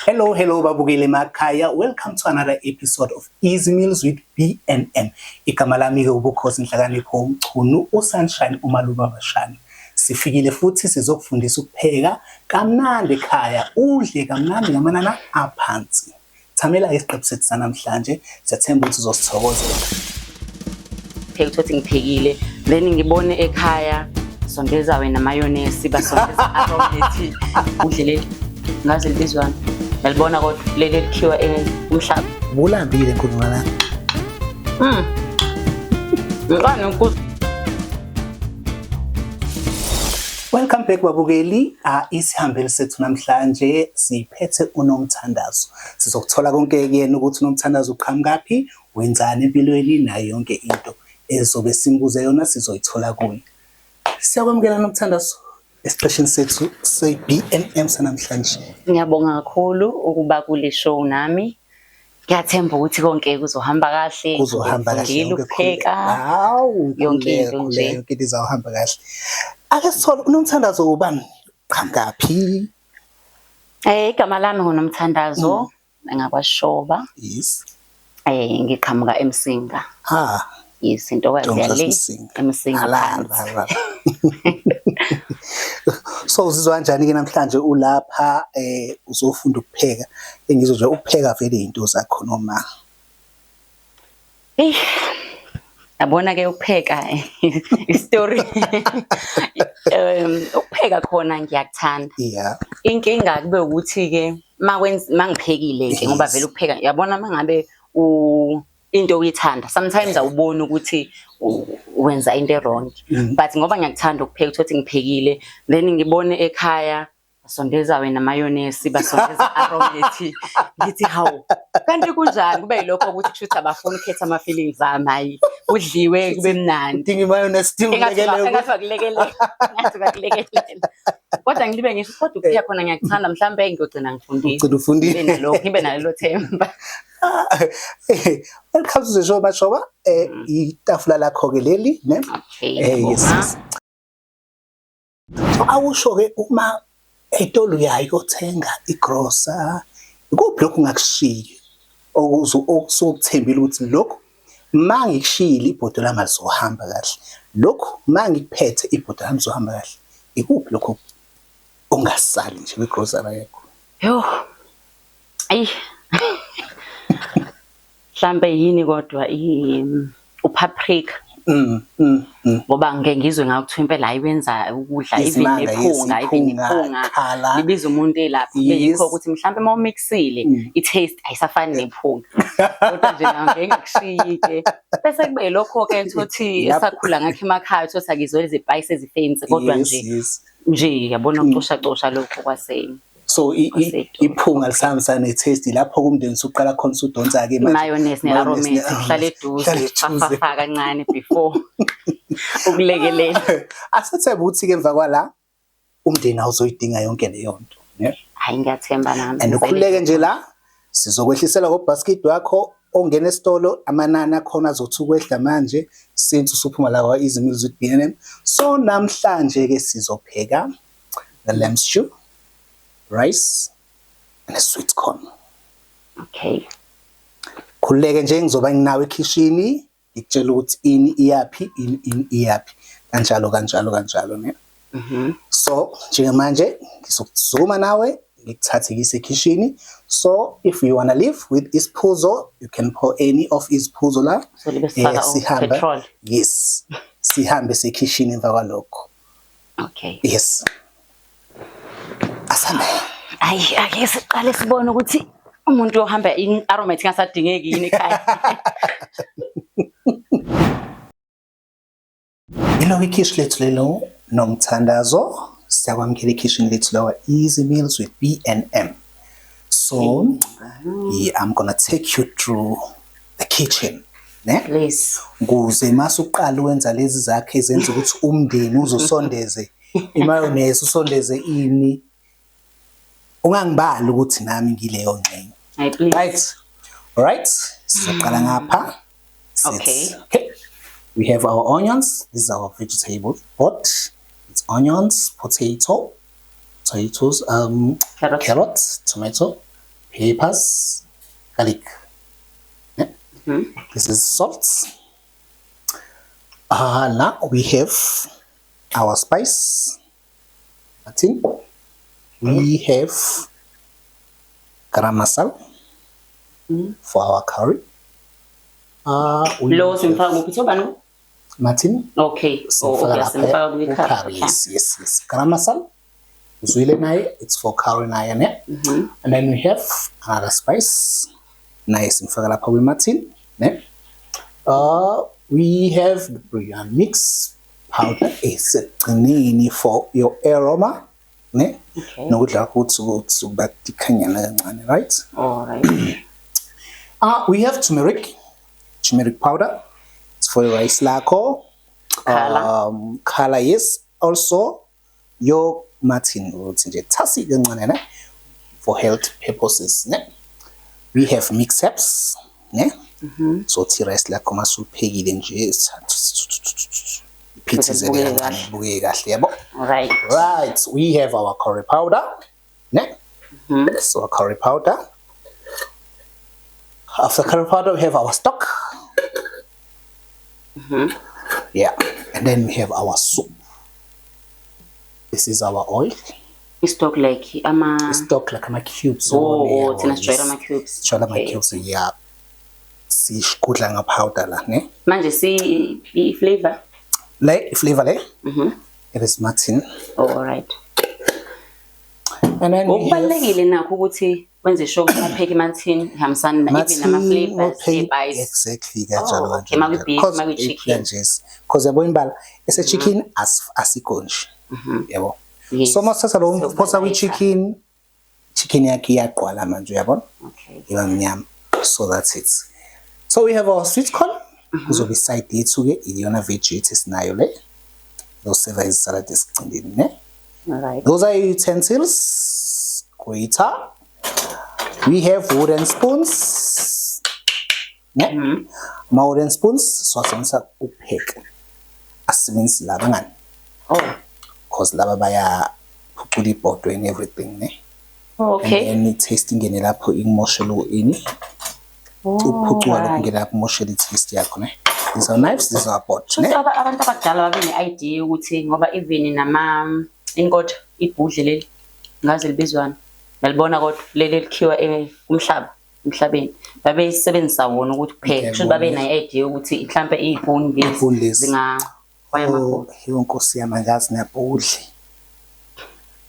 Hello, babukeli emakhaya. Welcome to another episode of Easy Meals with B&M. Igama lami-ke ubukhosi Nhlakanipho Umchunu, uSunshine Umalubabashane. Sifikile futhi sizokufundisa ukupheka kamnandi ekhaya. Udle kamnandi ngamanana aphansi. Thamela isiqephu sethu sanamhlanje. Siyathemba ukuthi uzosithokozela. Phela ukuthi ngiphekile, then ngibone ekhaya sondeza wena mayonnaise basondeza arometi udlele ngaze libizwana. Yalibona kodwa leli likhiwa umhlaba. Bulambile nkulunkulu la. Ngani ukuthi Welcome back babukeli. Isihambeli sethu namhlanje siphethe uNomthandazo. Sizokuthola konke kuyena ukuthi uNomthandazo uqhamukaphi, wenzani empilweni nayo yonke into ezobe simbuze yona sizoyithola kuye. Siyakwamukela Nomthandazo esiqeshini sethu se-B&M sanamhlanje. ngiyabonga kakhulu ukuba kule show nami. Ngiyathemba ukuthi konke kuzohamba kahle. Kuzohamba kahle ukupheka. Yonke into nje. Yonke into izawuhamba kahle. Ake sithole uNomthandazo ubani? Qhamukaphi? Igama lami nguNomthandazo engakwashoba. Yes. Ngiqhamuka eMsinga. Yes, intokazi yale eMsinga. So uzizwa kanjani ke namhlanje ulapha uzofunda ukupheka? Engizwe nje ukupheka vele into zakho noma. Yabona ke ukupheka istory. Ukupheka khona ngiyakuthanda. Yeah. Inkinga kube ukuthi ke mangiphekile ke ngoba vele ukupheka yabona mangabe into uyithanda sometimes awubona ukuthi wenza into wrong, but ngoba ngiyakuthanda ukupheka ukuthi ngiphekile then ngibone ekhaya basondeza wena mayonnaise basondeza arometi ngithi hawu kanti kunjani kube yilokho ukuthi kushuthi abafuna ukhetha ama feelings ami hayi udliwe kube mnandi Dingi mayonnaise ngathi kodwa ngilibe ngisho kodwa ukupheka khona ngiyakuthanda mhlambe ngiyogcina ngifundile ngibe nalelo themba. Welcome to the show Mashoba. Itafula lakho ke leli ne? Yes. So awusho ke uma etolo yayo othenga igrocer ikuphi lokho ungakushiya okusukuthembile ukuthi lokho mangikushiyile ibhodo lami lizohamba kahle, lokho mangikuphethe ibhodo lami lizohamba kahle, ikuphi lokho ungasali nje kwigrocer yakho? Yo mhlambe yini kodwa upaprika ngoba ngeke ngizwe ngakuthiwa impela ayiwenza ukudla even nephunga libiza umuntu elapha yikho ukuthi mhlambe mawumixile i-taste ayisafani nephunga kodwa nje ngeke ngikushiyike bese kube lokho ke ukuthi esakhula ngakho emakhaya ukuthi akizwe lezi spices ezifensi kodwa nje yabona ucosha lokho kwaseni. So iphunga lisahambisana netaste lapho kumndeni usuqala khona usudonsa ke mayonnaise nearometi kuhlala eduze fafa kancane before ukulekelela. Asethemba ukuthi ke emva kwala umndeni awuzoyidinga yonke leyo nto, ne? Hayi ngiyathemba nami. And ukhuleke nje la sizokwehlisela go basket wakho ongena esitolo amanani akhona azothi ukwehla manje since usuphuma la kwa Easy Meals with B&M. So namhlanje ke sizopheka the lamb stew, rice and a sweet corn. Okay. Khuleke nje ngizoba nginawe ekitchen ngikutshela ukuthi ini iyapi iyapi kanjalo ne. So njengamanje ngizokuzuma nawe ngikuthathe kise ekitchen. So if you want to live with isiphuzo you can pour any of isiphuzo la. So sihamba petrol. Yes. Sihambe se kitchen emva kwalokho. Okay. Yes. Asame. Ake siqale sibone ukuthi umuntu ohamba arometi ngasadingeki yini ekhaya. Hello ikhishi lethu lelo Nomthandazo. Siyakwamukela ikhishi lethu lawa Easy Meals with B&M. So I'm gonna take you through the kitchen, ne? Please. Ukuze masuqala wenza lezi zakhe ezenza ukuthi umndeni uzosondeze imayonnaise usondeze ini ungangibali ukuthi nami ngileyo ngxenye. Right. All right. Sizoqala ngapha. Okay. We have our onions. This is our vegetable pot. It's onions, potatoes, carrots, tomato, peppers, garlic. Yeah. This is salt. Now we have our spice. Martin. We have garam masala for our curry. Martin. Okay. Curry. Yes. Garam masala. It's for curry and then we have another spice. Nice in Fagalapa Martin. We have the biryani mix powder. It's a for your aroma. Okay. No, right? All right. We have turmeric powder. It's for your rice lako. Color, yes. Also, your Martin for health purposes. We have mixed herbs. So rice lako masul pegi denjes. Right. We have our curry powder. So curry powder. After curry powder, we have our stock. Yeah. And then we have our soup. This is our oil. Stock like my cubes. Cubes. My cubes. Yeah. See, good lang powder la, ne? Manje see flavor. Flavor, It is Martin. All right. And then we have wenze sure upheke Martin hamsana even nama flavors exactly because yabo imbala ese chicken asikonje yabo so masasa lo phosa with chicken yakhe iyaqwala manje uyabona iba mnyama so that's it. So we have our sweet corn. So beside yethu ke iyona veggies esinayo le those serve salad esicindini ne. All right. Those are utensils. Grater. We have wooden spoons. Wooden spoons. So asenza upheka. Asebenzisa laba ngani. Oh. Cause laba baya phucula ibhodo and everything ne. Oh, okay. And any tasting ngene lapho imoshelo ini. Uphucula lokho ngene lapho imoshelo taste yakho ne. These are knives, these are pots ne. So abantu abadala babe ne idea ukuthi ngoba even nama inkotha ibhudle leli ngaze libizwana. Nalibona kodwa leli likhiwa emhlabeni babe isebenzisa wona ukuthi kupheka kusho babe nayo idea ukuthi mhlambe izibhuni lezi zingakwaya makho yonkosi yami ngazi nabudle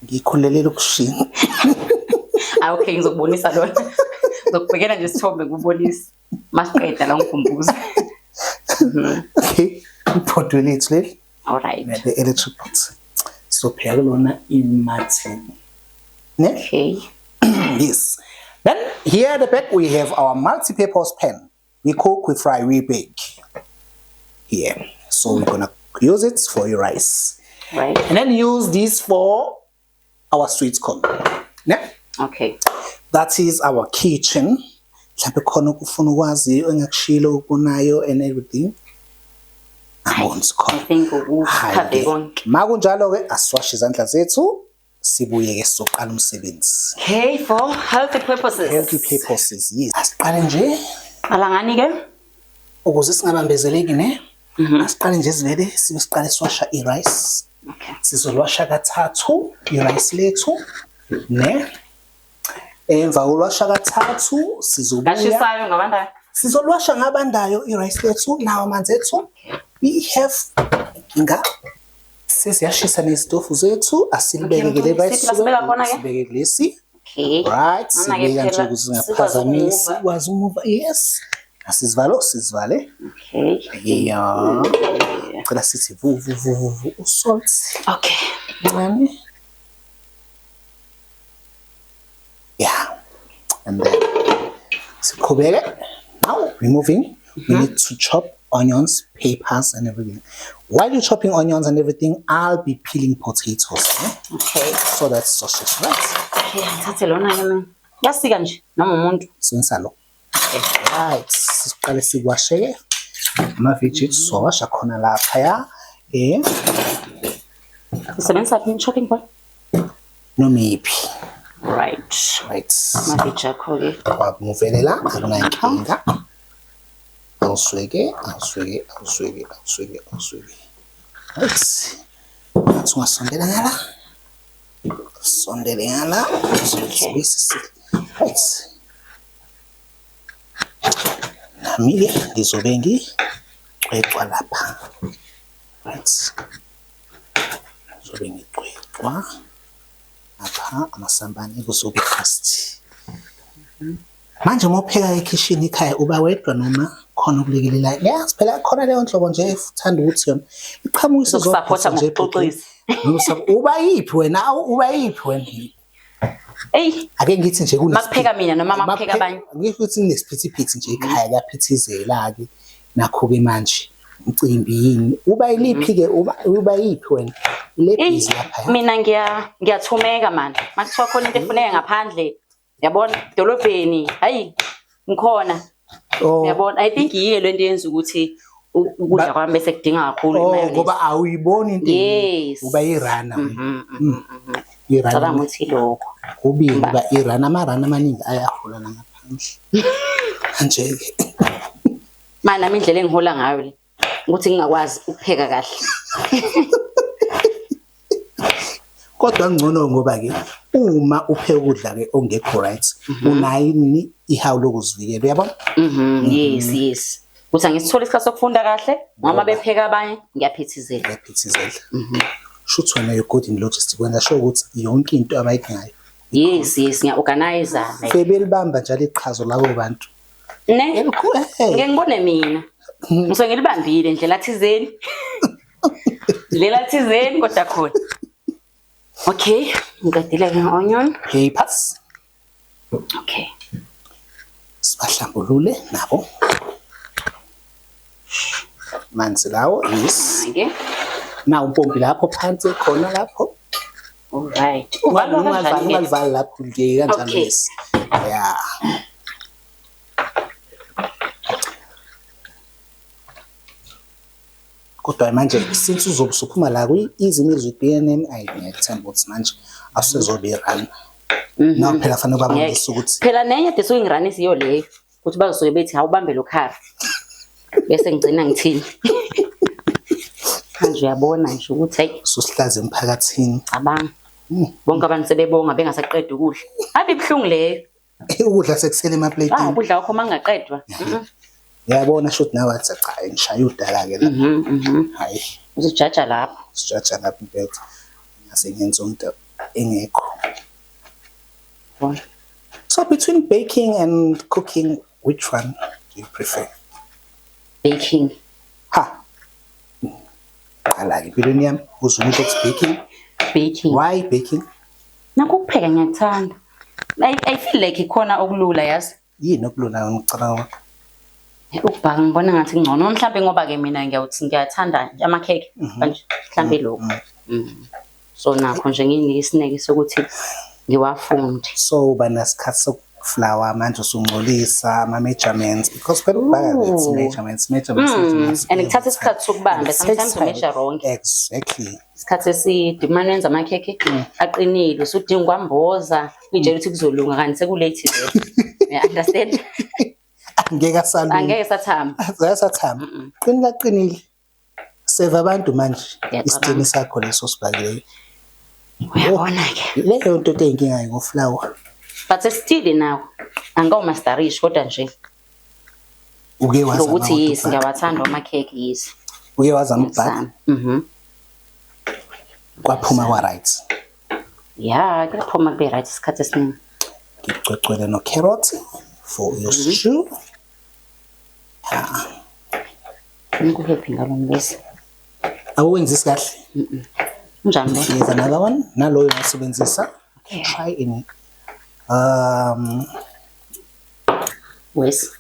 ngikhulelela ukushinga okay ngizokubonisa lona ngizokubhekela nje isithombe ngubonisa masiqeda la ngikhumbuza okay iphoto lethu leli all right the electric pot so phela lona iMartin. Okay. Yes. Then here at the back we have our multi-purpose pan. We cook, we fry, we bake. Here. So we're gonna use it for your rice. Right. And then use this for our sweet corn. Yeah? Okay. That is our kitchen. Mhlambe khona ukufuna ukwazi engakushilo ukunayo and everything. I think ukukhathe konke. Makunjalo ke asiwashi izandla zethu. Sibuye ke soqala umsebenzi. Okay, for healthy purposes. Healthy purposes, yes. Asiqale nje. Qala ngani ke? Ukuze singabambezeleki ne. Asiqale nje sivele siqale siwasha i-rice. Okay. Sizolwasha kathathu i-rice lethu ne. Emva kolwasha kathathu sizobuya. Kashisayo ngabandayo. Sizolwasha ngabandayo i-rice lethu nawo amanzi ethu. We have sesiyashisa nezitofu zethu asilibeke le rice sibeke kulesi. Okay. Right. Sibeka nje ukuze singaphazamisi kwazi umuva. Yes. Asizivale. Okay. Yeah. Cela sithi vu salt. Okay. Ncane. Yeah. And then siqhubeke. Now removing. We need to chop onions, peppers, and everything. While you're chopping onions and everything, I'll be peeling potatoes. Okay. So that's sausage, right? Okay, ngithathe lona yami. Yasika nje noma umuntu. Sensalo. Okay. Right. Siqale sikwashe. Ama-veggies sowasha khona lapha ya. Usebenzisa phi chopping board? No maybe. Right. Maviji akho-ke. Wamuvele la, akunankinga. Awusweke. Right. Ngathi ungasondela ngala. Sondele ngala. Right. Nami-ke ngizobe ngicwecwa lapha. Right. Ngizobe ngicwecwa. Lapha amasambane kuzobe fast. Manje uma upheka ekitchen ekhaya uba wedwa noma khona ukulekelelayo? Yazi phela khona leyo nhlobo nje ethanda ukuthi yona iqhamukise zokusupport ngokuxoxisa. Uba yiphi wena? Ey, ake ngithi nje makupheka mina noma makupheka abanye. Ngisho ukuthi nesiphithiphithi nje ekhaya kuyaphithizela-ke nakho-ke manje umcimbi yini? Uba yiliphi-ke uba yiphi wena? Ile busy lapha. Mina ngiyathumeka manje. Makuthiwa khona into efuneka ngaphandle. Yabona dolobheni. Hayi ngikhona. Yabona I think yiyo lento yenza ukuthi ukudla kwami bese kudinga kakhulu imali. Ngoba awuyiboni into uba irana. Irana ukuthi lokho. Kubili uba irana amarana amaningi ayahola ngaphandle. Manje-ke. Manje nami indlela engihola ngayo le ukuthi ngingakwazi ukupheka kahle. Kodwa ngcono ngoba-ke uma upheka ukudla-ke ongekho right unayini ihawu lokuzivikela uyabona? Yes. Ukuthi angisithole isikhathi sokufunda kahle ngoba bepheka abanye ngiyaphithizela. Shothi wena you're good in logistics wena sho ukuthi yonke into abayidingayo. Yes, ngiya-organize. Sebelibamba njalo iqhazo labo bantu. Ngeke ngibone mina. Ngise ngilibambile ndlela thizeni. Ndlela thizeni kodwa khona. Okay, ngiqedile nge-onion. Peppers. Okay. Sibahlambulule nabo. Manzi lawo yes. Okay. Na umpompi lapho phansi khona lapho. Alright. Ungalivali lapho nje kanjalo yes. Yeah. Kodwa manje since uzobe usuphuma la kwi-Easy Meals with B&M ngiyethemba ukuthi manje awusezobe irun. Naw phela fanele babonise ukuthi phela nenye desuke ngiranisa iyo leyo ukuthi bazosuke bethi awubambe lo khari bese ngigcina ngithini. Manje uyabona nje ukuthi hayi ususihlaze emphakathini. Cabanga. Bonke abantu sebebonga bengasaqeda ukudla. Hayi ibhlungu leyo. Ukudla sekusele emaplatini. Ukudla wakho mangaqedwa. Yabona shothi nawe athi cha ngishaya udala-ke la. Hayi. Usijaja lapho. Sijaja lapho impethu. Ngase ngenza into engekho. So between baking and cooking, which one do you prefer? Baking. Ha. Qala-ke impilweni yami uzuma ukuthi baking. Baking. Why baking? Nakho ukupheka ngiyakuthanda. I feel like ikhona okulula yazi. Yini okulula ngicabanga ukubhaka ngibona ngathi ngcono mhlambe ngoba ke mina ngiyathanda nje amakheke kanje mhlambe lokho. So nakho nje nginika isineke sokuthi ngiwafunde. So uba nasikhathi sokuflower manje usungcolisa ama-measurements because phela ukubhaka it's measurements. And ngithatha isikhathi sokubamba sometimes umeasure wrong. Exactly. Isikhathi eside uma nenza amakheke aqinile usudinga ukwamboza uyitshela ukuthi kuzolunga kanti sekulate vele. You understand? Angeke asalunga. Angeke sathamba. Qinile. Save abantu manje isithini sakho leso sibhakile. Uyabona-ke. Leyo nto eyinkinga ngoflower. But still now angawumasterish kodwa nje. Uke waza ukuthi yes ngiyawathanda amakheke yes. Uke waza ukubhaka. Kwaphuma kwa right. Yeah, kwaphuma kube right isikhathi esiningi. Ngicocwele no carrot for your stew. Ngikuhephi ngalo ngibese. Awuwenzisi kahle. Njani lo? Here's another one. Naloyo ngisebenzisa. Try in wes.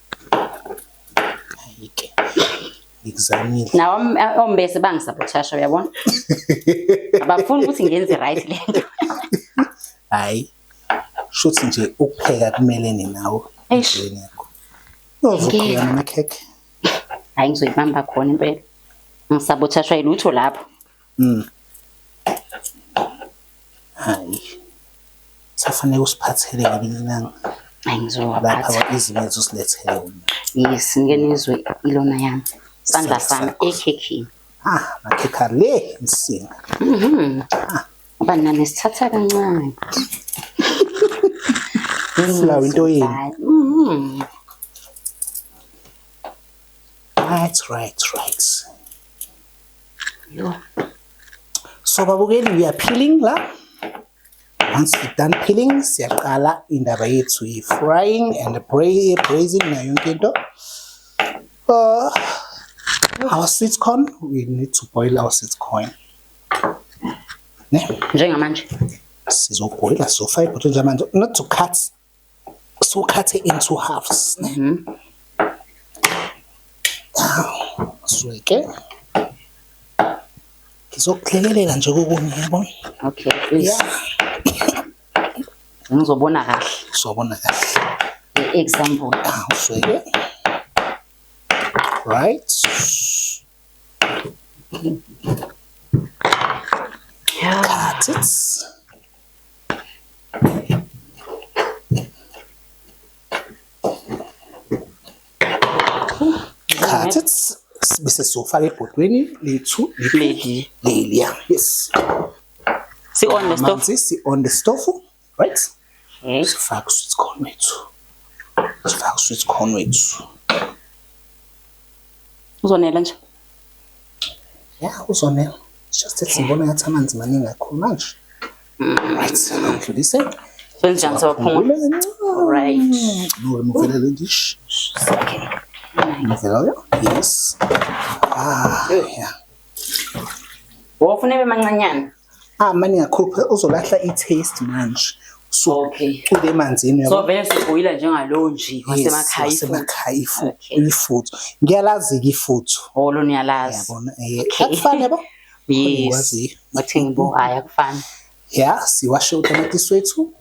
Ayike. Ngizamile. Nawo ombese bangisabothasha uyabona? Abafuni ukuthi ngenze right lento. Hayi. Shuthi nje ukupheka kumelene nawo endlini yakho. Uzokhona amakheke. Hayi ngizoyibamba khona impela. Ngisabothashwa yilutho lapho. Hayi. Safanele usiphathele ngelinanga. Hayi ngizowaphatha. Lapha izimelo usilethele. Yes, ngenizwe ilona yami. Sandla sami ekhekini. Makhekha le msinga. Ngoba nami sithatha kancane. Flour into yini? Right. Yo. So babukeli, we are peeling la. Once we're done peeling, siyaqala indaba yethu yi-frying and braising nayo yonke into. Our sweet corn, we need to boil our sweet corn. Ne? Njengamanje. Sizoboila sizofaka ibhotwe njengamanje, not to cut. So cut it into halves. Sweke. Ngizokuklekelela nje kokunye yabona. Okay, please. Yeah. Ngizobona kahle. Uzobona kahle. Example. Sweke. Right. Yeah. Cut it. Cut it. Bese sofaka ebhodweni lethu leli. Yes. See on the stove. See on the stove. Right? Okay. Sifaka sweet corn wethu. Uzonela nje. Yeah, uzonela. Just that sibona ngathi amanzi maningi kakhulu manje. Right. Ngidlulise. Senjani sophumula. Right. No, remove the dish. Okay. Yes. Yeah. Wofuna bemancanyana. Mani kakhulu uzolahla i-taste manje. So okay. Kule manzini yabo. So vele siboyila njengalo nje wasemakhaya ifuthu. Ngiyalazi ke ifuthu. Lo niyalazi. Yabona akufane ba? Yes. Bathini bo akufani. Yeah, siwashe utamatisi wethu.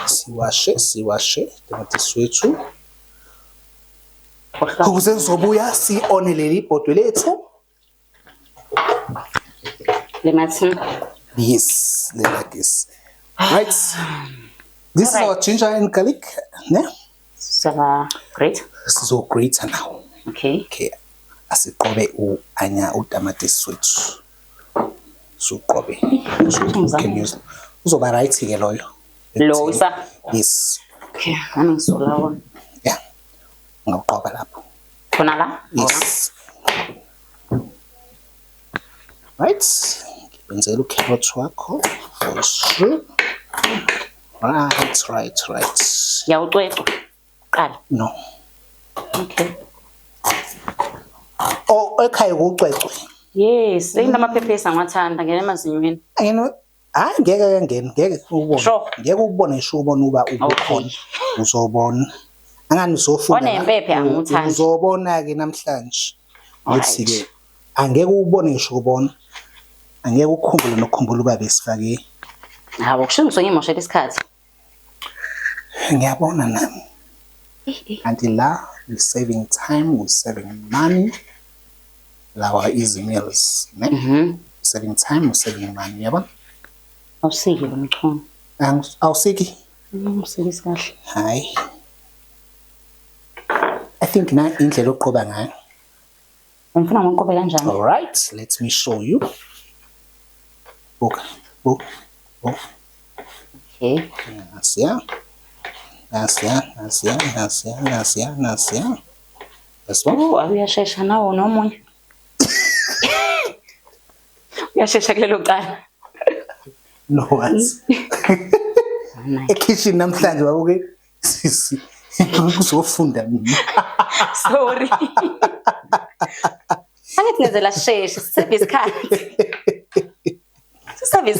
Siwashe utamatisi wethu. Ukuze sizobuya si-onelele ibhodwe lethu. Yes, like this. Right. This is our ginger and garlic. Ne? So great. So great now. Okay. Asiqobe utamatisi wethu. So qobe. Can use. Uzoba right ke loyo. Losa. Yes. Okay, I'm so yeah. Ngaqoba lapho. Khona la? Yes. Right. Ngibenzela ucarrot wakho for sure. Right. Yawucweca. Qala. No. Okay. Ekhaya ukucwecwe. Yes, amaphepha esangathanda ngene emazinyweni. Ngeke ubone. Ngeke ubone sho ubone uba ubukhona. Uzobona. Angani uzofunda. Onempepha angikuthandi. Uzobona ke namhlanje. Uthi ke angeke ubone ngisho ubona. Angeke ukukhumbule nokukhumbula uba besifake. Hawo kusho ngizongimoshela isikhathi. Ngiyabona nami. Until la we saving time, we saving money. Lawa easy meals, ne? Saving time, we saving money, yabona? Awusiki lo mchunu. Awusiki? Umsiki kahle. Hayi. I think na indlela oqoba ngayo. Ngifuna ngiqobe kanjani? All right, let me show you. Okay. Nasiya. That's one. Uyashesha nawo nomunye. Uyashesha kulelo cala. No worries. Ekitchen namhlanje babuke sisi. Uzofunda mina. Sorry. Angithi ngezela sheshe service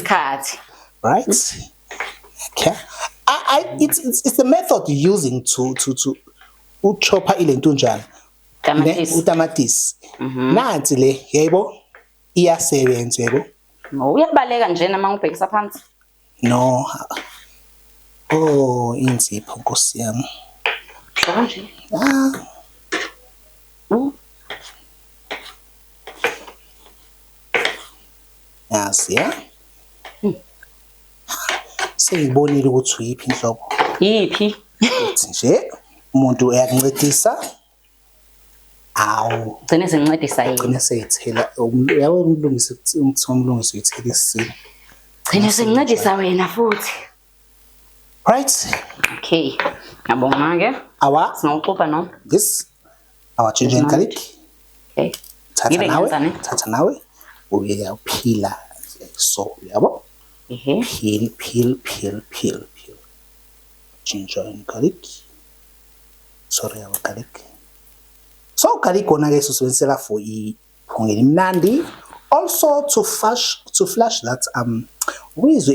card. Right? Okay. It's the method you're using to uchopper ile nto njani. Utamatisi. Nanti le yebo iyasebenza yebo. Uyabaleka nje nama ngibhekisa phansi. No. Inzipho Nkosi yami. Kanje. Yes, yeah. Sengibonile ukuthi uyiphi inhlobo. Yiphi? Uthi nje umuntu uyakuncedisa. Awu. Gcine sengincedisa yini? Gcine seyithela uyabo umlungisi umlungisi uyithela isimo. Gcine sengincedisa wena futhi. Right? Okay. Ngiyabonga ke. Awa. Singawuxoxa no? This. Our ginger garlic. Okay. Thatha nawe. Uyaphila so yabo. Peel. Ginger and garlic. Sorry, our garlic. So garlic kona ke sisebenzisela for iphunga elimnandi. Also to flush that uyizwe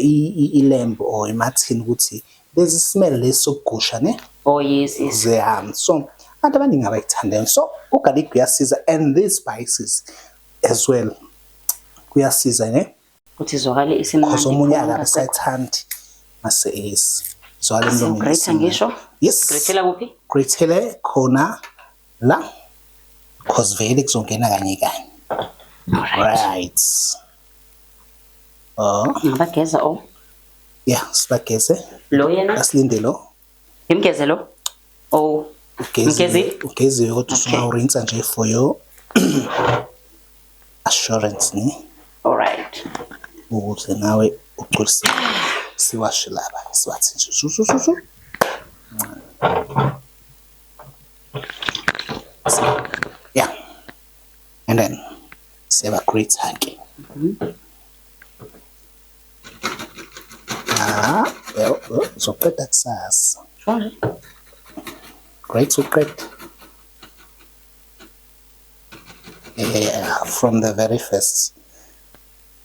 ilamb or imathini ukuthi there's a smell lesokugusha ne. Oh yes. So abantu abaningi abayithandeni. So ugarlic uyasiza and these spices as well kuyasiza ne. Ukuthi izwakale isimnandi. Because omunye akasayithandi mase is. Zwakale mlomeni. Great ngisho. Yes. Grethela kuphi? Grethele khona la. Because vele kuzongena kanye. Right. Ngabageza o. Yeah, sibageze. Lo yena? Asilinde lo. Ngimgeze lo. Oh. Ngigezi? Ugeze kodwa usungawurinsa nje for your assurance ne. All right. Ukuze nawe ugculise siwashe laba siwathi nje su. Yeah. And then save a great hake. Well, so put that sauce. Sure. Great. Yeah, from the very first.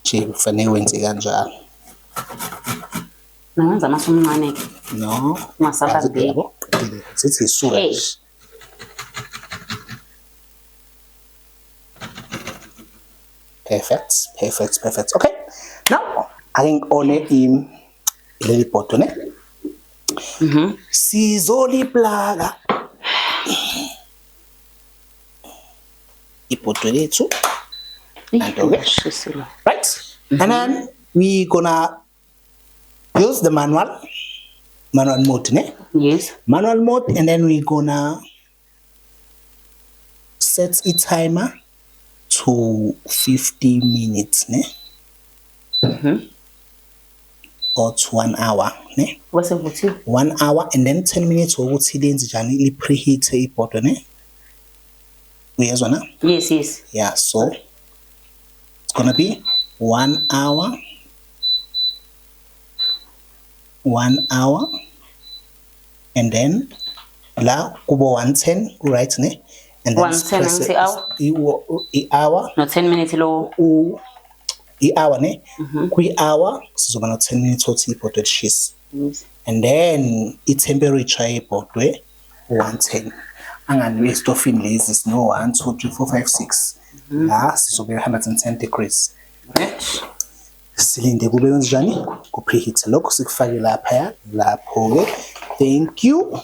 Fanele wenze kanjalo. Nangenza masomncane ke. No. Masabazi. Sithi sushi. Perfect. Okay. Now, I think ole leli bhodo ne. Sizoliplaga. Ibhodo lethu. Right? And then we gonna use the manual mode, ne? Yes. Manual mode, and then we gonna set a timer to 50 minutes, ne? Or to 1 hour, ne? What's it with you? 1 hour and then 10 minutes ukuthi lenze njani li preheat ibhodo ne? Uyezwa na? Yes. Yeah, so it's gonna be 1 hour, 1 hour, and then la kubo 110, right ne? And then 110 hour. No 10 minutes low. Hour ne? Hour sizoba no 10 minutes othi ibhodo lishisa. Yes. And then temperature yebhodo 110. Angani estofini lezi sino 1 2 3 4 5 6. La sizobe 110 degrees. Right. Silinde kube kanjani? Ku preheat lokho sikufake lapha lapho ke. Thank you.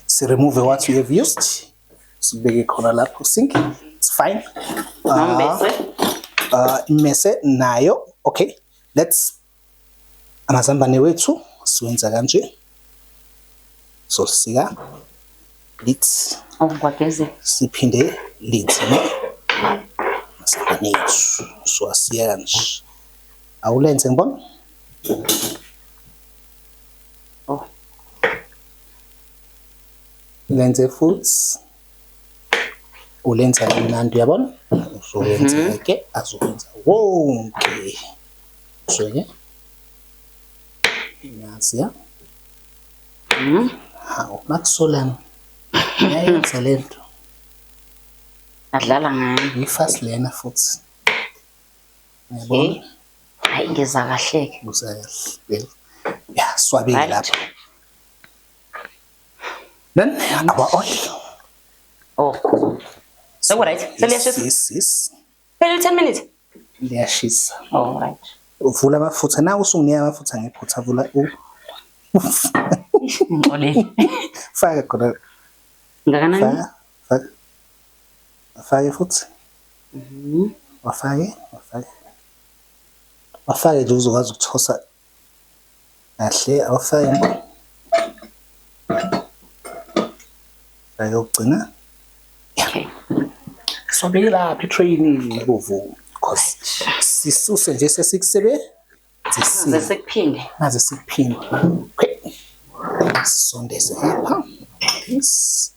So remove what you have used. Sibeke khona lapho sink. It's fine. Imese nayo. Okay. Let's amazambane wethu siwenza kanje. So sika lit. Ngwageze. Siphinde lit ne. Amazambane wethu. So asiya kanje. Awulenze ngibona? Oh. Lenze foods. Ulenza kamnandi uyabona? Uzowenza ke azokwenza wonke. So ke Nasiya. Hawu makusolana. Yayenza lento. Adlala ngayo. Ifast lena futhi. Yabona? Hayi ngeza kahle ke. Usayahle. Yeah, swabile lapha. Then our oil. Oh. So what right? Yes. 10 minutes. Liyashisa. All right. Uvula amafutha nawe usunginika amafutha ngephutha vula Ngoleni. Faka khona. Ngakanani? Faka futhi. Wafake nje uzokwazi ukuthosa kahle awufake ayogcina Okay. so beka i-train bovu because sisuse nje Ze sekuphinde. Naze sikuphinde. Okay. Sondeze lapha. This.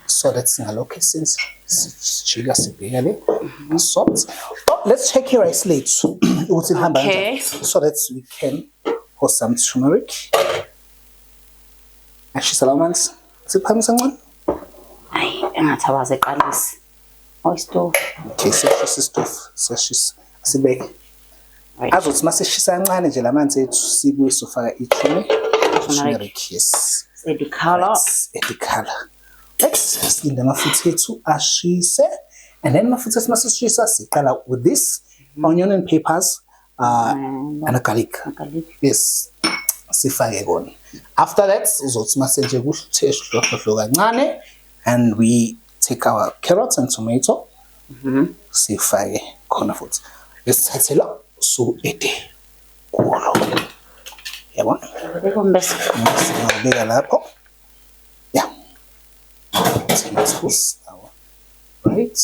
So let's ngalokho since sijika sibheka le salt. Oh, let's check your rice lethu ukuthi ihamba kanjani. So that we can pour some turmeric. Ashisa lamanzi. Siphamisa kancane. Hayi, engathi awaze eqalisi. Stove. Okay, seshisa stove. Seshisa. Sibeke. Azothi maseshisa kancane nje lamanzi ethu sibuye sofaka turmeric. Yes. Add color. Let's silinde amafutha ethu ashise, and then amafutha ethu masishisa siqala with this onion and peppers and a garlic. Yes, sifake kona. After that uzothi mase nje kuthe hlohlo kancane, and we take our carrots and tomato. Sifake khona futhi. Lesithathe la so ede kulo. Yabona? Sibeka lapho. Yeah. Right.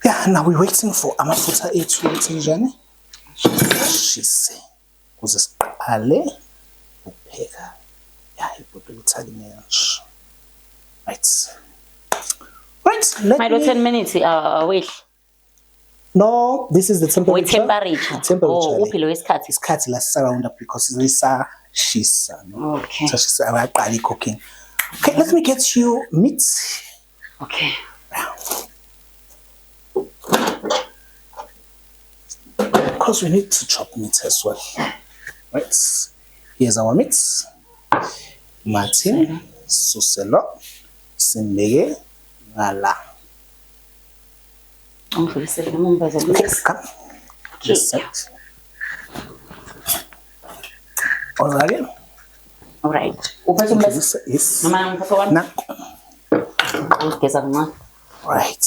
Yeah, now we're waiting for amafutha ethu ukuthi njani. Shise. Kuze siqale ukupheka. Yeah, ibhodwe lithakime kanje. Right. Right, let me 10 minutes wait. No, this is the temperature. Temperature. Oh, upilo wesikhathi. Isikhathi la surround up because lisa shisa, no. Okay. So she's already cooking. Okay, let me get you meat. Okay. Because we need to chop meat as well. Right. Here's our meat. Martin, suselo, simbege, ngala. Okay, come. Just set. All right. Yes. Nah. Right.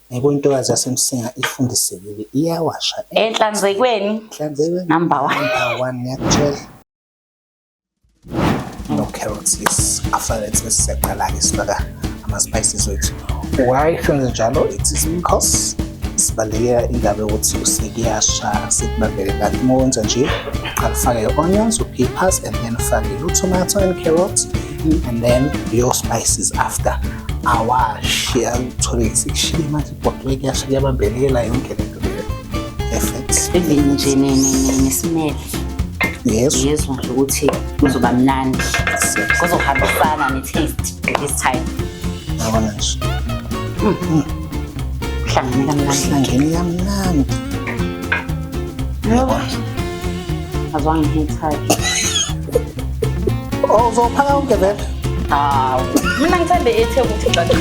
Into yasemsinga ifundisekile iyawasha. Enhlanzekweni. Number 1 yakutshela. No carrots, yes. After that, siyaqala-ke sifaka ama-spices wethu. Why senze njalo? It is because sibalulekela indaba yokuthi usekuyasha sikubambele kahle. Uma wenza nje uqala ufake i-onions, peppers, and then ufake tomato and carrots, and then your spices after. Awashiya uthole sekushile manje ibhodwe kuyasha kuyabambelela yonke lento leyo. Perfect. Even nje ne-smell. Yes. Yezwa nje ukuthi kuzoba mnandi. Kuzohambisana ne-taste this time. Yabona nje. Hlangene kamnandi. Yebo. Azwange ngithaki. Oh, uzophaka konke vele? Hawu. Mina ngithanda ethe ukuthi kanti.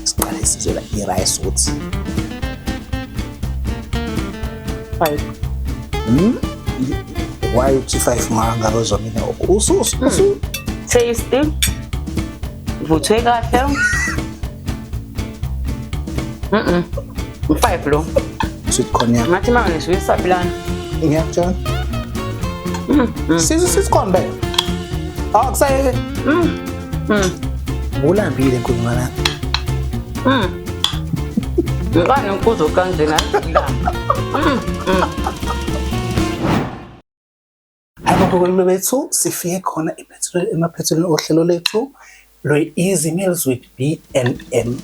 Siqale sizela i-rice ukuthi. 5. Why uthi 5 manga uzomina ususu taste vuthwe kahle 5 lo sweet cognac ngathi manje ngiswisa plan ngiyakutshela sisikhona be akusaye ulambile nkulumo la ngani ukuzo kanjena Abaholi bethu sifike khona emaphethelweni ohlelo lethu lo Easy Meals with B&M